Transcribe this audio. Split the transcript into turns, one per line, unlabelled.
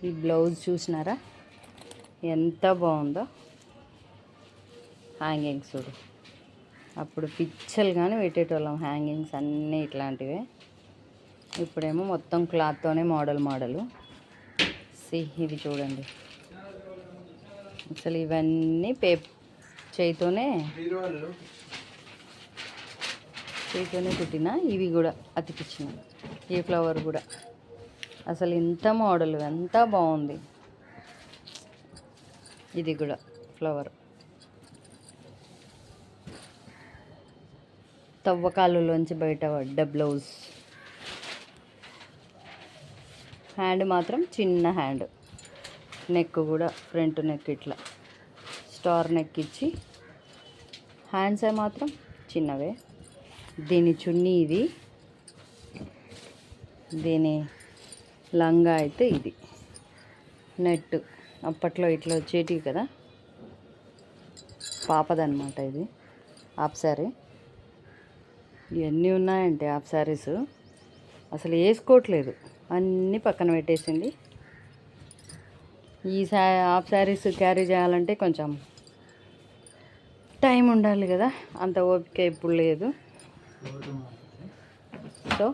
ఈ బ్లౌజ్ చూసినారా ఎంత బాగుందో. హ్యాంగింగ్స్ చూడు, అప్పుడు పిచ్చలు కానీ పెట్టేటోళ్ళం హ్యాంగింగ్స్ అన్నీ ఇట్లాంటివే. ఇప్పుడేమో మొత్తం క్లాత్తోనే మోడలు. ఇది చూడండి, అసలు ఇవన్నీ చేయితోనే కుట్టిన. ఇవి కూడా అతికిచ్చిన, ఈ ఫ్లవర్ కూడా అసలు ఇంత మోడల్ ఎంత బాగుంది. ఇది కూడా ఫ్లవర్ తవ్వకాలులోంచి బయటపడ్డ బ్లౌజ్. హ్యాండ్ మాత్రం చిన్న హ్యాండ్, నెక్ కూడా ఫ్రంట్ నెక్ ఇట్లా స్టార్ నెక్ ఇచ్చి, హ్యాండ్స్ మాత్రం చిన్నవే. దీని చున్నీ ఇది, దీని లంగా అయితే ఇది నెట్. అప్పట్లో ఇట్లా వచ్చేటివి కదా, పాపదన్నమాట ఇది. హాఫ్ శారీ ఇవన్నీ ఉన్నాయంటే హాఫ్ శారీస్ అసలు వేసుకోవట్లేదు, అన్నీ పక్కన పెట్టేసింది. ఈ హాఫ్ శారీస్ క్యారీ చేయాలంటే కొంచెం టైం ఉండాలి కదా, అంత ఓపిక ఇప్పుడు లేదు. సో